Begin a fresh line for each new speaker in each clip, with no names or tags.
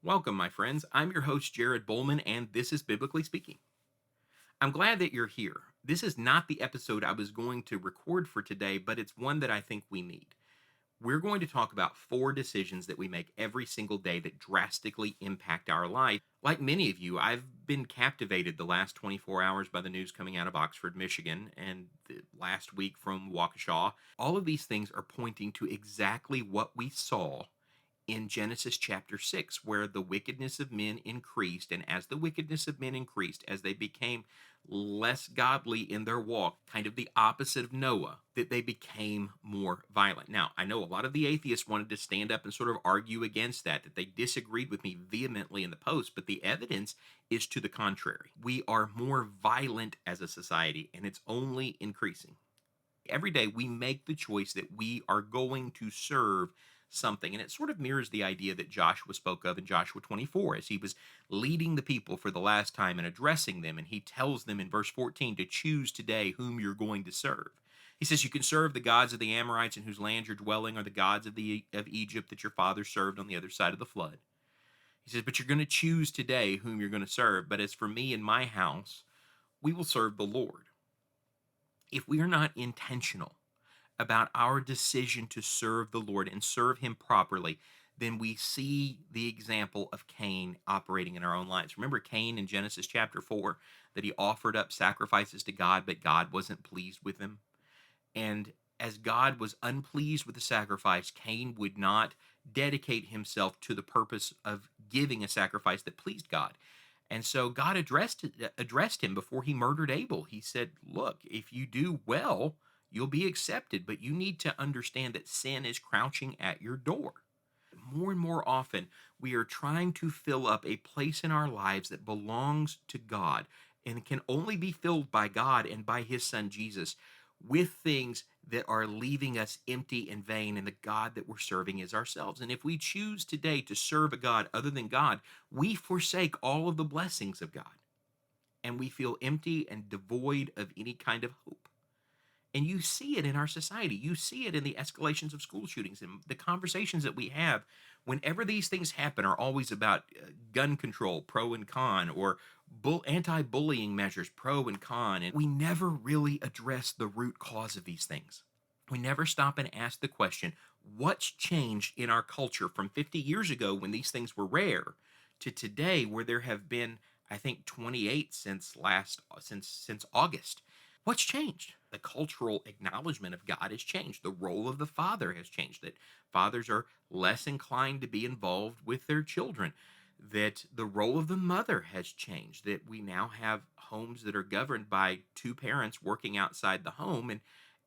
Welcome, my friends. I'm your host, Jared Bowman, and this is Biblically Speaking. I'm glad that you're here. This is not the episode I was going to record for today, but it's one that I think we need. We're going to talk about 4 decisions that we make every single day that drastically impact our life. Like many of you, I've been captivated the last 24 hours by the news coming out of Oxford, Michigan, and the last week from Waukesha. All of these things are pointing to exactly what we saw in Genesis chapter 6, where the wickedness of men increased. And as the wickedness of men increased, as they became less godly in their walk, kind of the opposite of Noah, that they became more violent. Now, I know a lot of the atheists wanted to stand up and sort of argue against that they disagreed with me vehemently in the post, but the evidence is to the contrary. We are more violent as a society, and it's only increasing. Every day we make the choice that we are going to serve something. And it sort of mirrors the idea that Joshua spoke of in Joshua 24 as he was leading the people for the last time and addressing them. And he tells them in verse 14 to choose today whom you're going to serve. He says, you can serve the gods of the Amorites in whose land you're dwelling, or the gods of Egypt that your father served on the other side of the flood. He says, but you're going to choose today whom you're going to serve. But as for me and my house, we will serve the Lord. If we are not intentional about our decision to serve the Lord and serve Him properly, then we see the example of Cain operating in our own lives. Remember Cain in Genesis chapter 4, that he offered up sacrifices to God, but God wasn't pleased with him. And as God was unpleased with the sacrifice, Cain would not dedicate himself to the purpose of giving a sacrifice that pleased God. And so God addressed him before he murdered Abel. He said, look, if you do well, you'll be accepted, but you need to understand that sin is crouching at your door. More and more often, we are trying to fill up a place in our lives that belongs to God and can only be filled by God and by His Son Jesus with things that are leaving us empty and vain, and the God that we're serving is ourselves. And if we choose today to serve a God other than God, we forsake all of the blessings of God, and we feel empty and devoid of any kind of hope. And you see it in our society. You see it in the escalations of school shootings, and the conversations that we have whenever these things happen are always about gun control, pro and con, or anti-bullying measures, pro and con. And we never really address the root cause of these things. We never stop and ask the question, what's changed in our culture from 50 years ago when these things were rare to today where there have been, I think, 28 since August. What's changed? The cultural acknowledgement of God has changed. The role of the father has changed. That fathers are less inclined to be involved with their children. That the role of the mother has changed. That we now have homes that are governed by 2 parents working outside the home,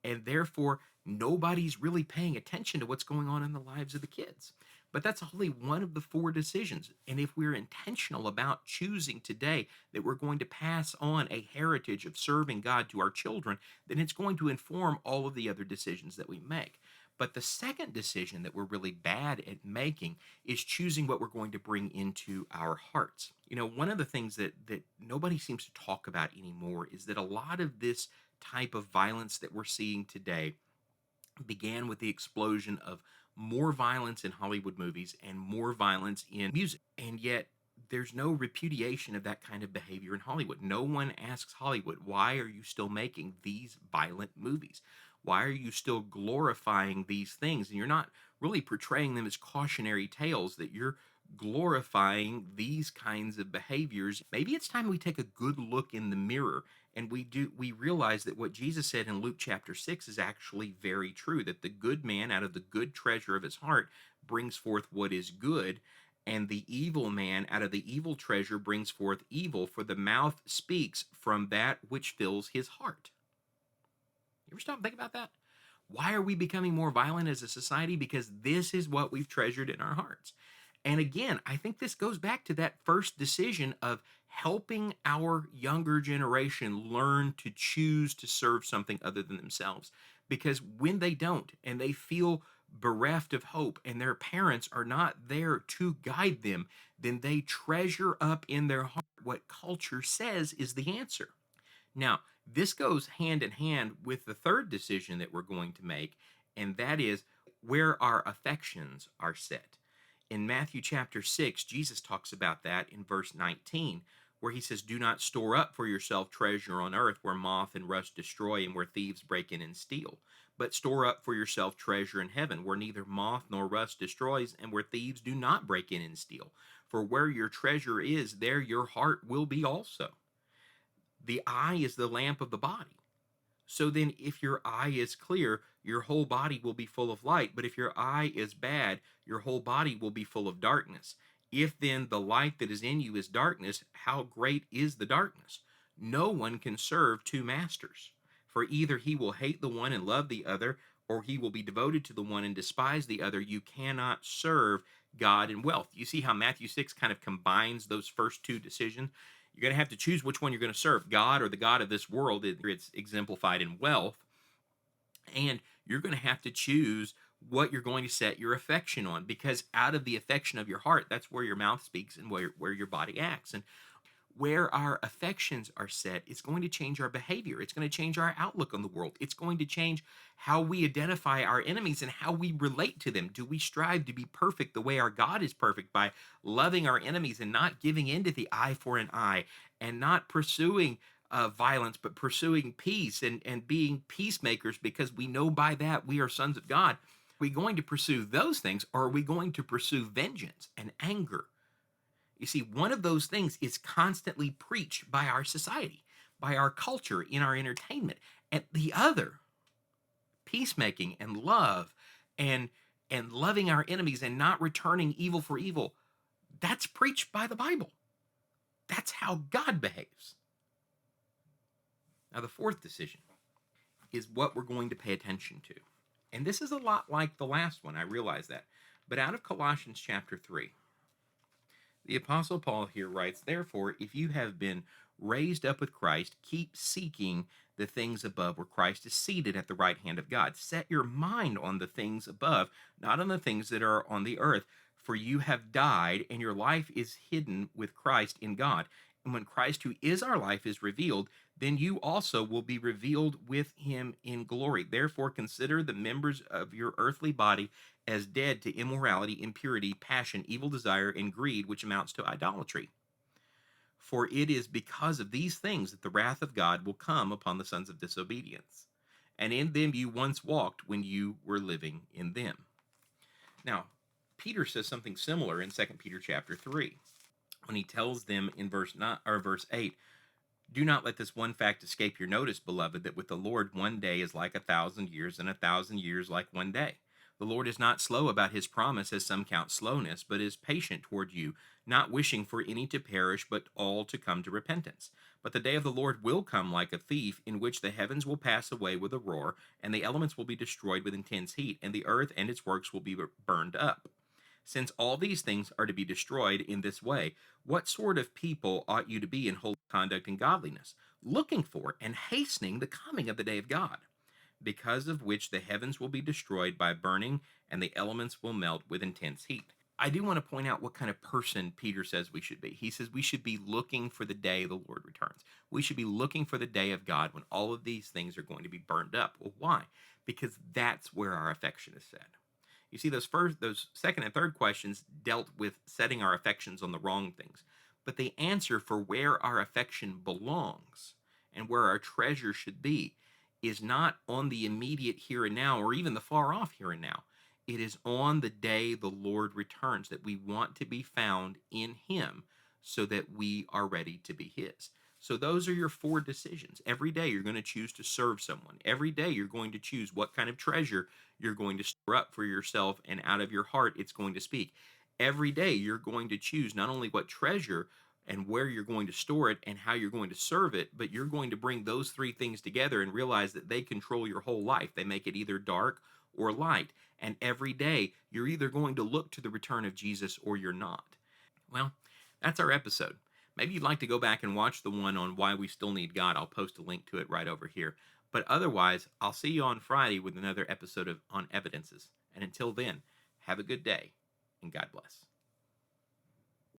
and therefore nobody's really paying attention to what's going on in the lives of the kids. But that's only one of the 4 decisions. And if we're intentional about choosing today that we're going to pass on a heritage of serving God to our children, then it's going to inform all of the other decisions that we make. But the second decision that we're really bad at making is choosing what we're going to bring into our hearts. One of the things that nobody seems to talk about anymore is that a lot of this type of violence that we're seeing today began with the explosion of more violence in Hollywood movies and more violence in music. And yet, there's no repudiation of that kind of behavior in Hollywood. No one asks Hollywood, why are you still making these violent movies? Why are you still glorifying these things? And you're not really portraying them as cautionary tales, that you're glorifying these kinds of behaviors. Maybe it's time we take a good look in the mirror and we realize that what Jesus said in Luke chapter 6 is actually very true, that the good man out of the good treasure of his heart brings forth what is good, and the evil man out of the evil treasure brings forth evil, for the mouth speaks from that which fills his heart. You ever stop and think about that? Why are we becoming more violent as a society? Because this is what we've treasured in our hearts. And again, I think this goes back to that first decision of helping our younger generation learn to choose to serve something other than themselves. Because when they don't, and they feel bereft of hope, and their parents are not there to guide them, then they treasure up in their heart what culture says is the answer. Now, this goes hand in hand with the third decision that we're going to make, and that is where our affections are set. In Matthew chapter 6, Jesus talks about that in verse 19, where he says, "Do not store up for yourself treasure on earth where moth and rust destroy and where thieves break in and steal. But store up for yourself treasure in heaven where neither moth nor rust destroys and where thieves do not break in and steal. For where your treasure is, there your heart will be also." The eye is the lamp of the body. So then, if your eye is clear, your whole body will be full of light. But if your eye is bad, your whole body will be full of darkness. If then the light that is in you is darkness, how great is the darkness? No one can serve two masters. For either he will hate the one and love the other, or he will be devoted to the one and despise the other. You cannot serve God and wealth. You see how Matthew 6 kind of combines those first two decisions? You're going to have to choose which one you're going to serve, God or the God of this world. It's exemplified in wealth. And you're going to have to choose what you're going to set your affection on, because out of the affection of your heart, that's where your mouth speaks and where your body acts. And where our affections are set, it's going to change our behavior. It's going to change our outlook on the world. It's going to change how we identify our enemies and how we relate to them. Do we strive to be perfect the way our God is perfect by loving our enemies and not giving in to the eye for an eye and not pursuing violence, but pursuing peace and being peacemakers, because we know by that we are sons of God? Are we going to pursue those things, or are we going to pursue vengeance and anger? You see, one of those things is constantly preached by our society, by our culture, in our entertainment. And the other, peacemaking and love and loving our enemies and not returning evil for evil, that's preached by the Bible. That's how God behaves. Now, the fourth decision is what we're going to pay attention to. And this is a lot like the last one, I realize that. But out of Colossians chapter 3, the Apostle Paul here writes, "Therefore, if you have been raised up with Christ, keep seeking the things above where Christ is seated at the right hand of God. Set your mind on the things above, not on the things that are on the earth. For you have died, and your life is hidden with Christ in God. And when Christ, who is our life, is revealed, then you also will be revealed with him in glory. Therefore, consider the members of your earthly body as dead to immorality, impurity, passion, evil desire, and greed, which amounts to idolatry. For it is because of these things that the wrath of God will come upon the sons of disobedience. And in them you once walked when you were living in them." Now, Peter says something similar in 2 Peter chapter 3, when he tells them in verse 9 or verse 8, "Do not let this one fact escape your notice, beloved, that with the Lord 1 day is like 1,000 years, and 1,000 years like 1 day. The Lord is not slow about his promise, as some count slowness, but is patient toward you, not wishing for any to perish, but all to come to repentance. But the day of the Lord will come like a thief, in which the heavens will pass away with a roar, and the elements will be destroyed with intense heat, and the earth and its works will be burned up. Since all these things are to be destroyed in this way, what sort of people ought you to be in holy conduct and godliness, looking for and hastening the coming of the day of God, because of which the heavens will be destroyed by burning, and the elements will melt with intense heat?" I do want to point out what kind of person Peter says we should be. He says we should be looking for the day the Lord returns. We should be looking for the day of God when all of these things are going to be burned up. Well, why? Because that's where our affection is set. You see, those second and third questions dealt with setting our affections on the wrong things. But the answer for where our affection belongs and where our treasure should be is not on the immediate here and now, or even the far off here and now. It is on the day the Lord returns, that we want to be found in him so that we are ready to be his. So those are your four decisions. Every day you're going to choose to serve someone. Every day you're going to choose what kind of treasure you're going to store up for yourself, and out of your heart it's going to speak. Every day you're going to choose not only what treasure and where you're going to store it and how you're going to serve it, but you're going to bring those three things together and realize that they control your whole life. They make it either dark or light. And every day you're either going to look to the return of Jesus or you're not. Well, that's our episode. Maybe you'd like to go back and watch the one on why we still need God. I'll post a link to it right over here. But otherwise, I'll see you on Friday with another episode of On Evidences. And until then, have a good day and God bless.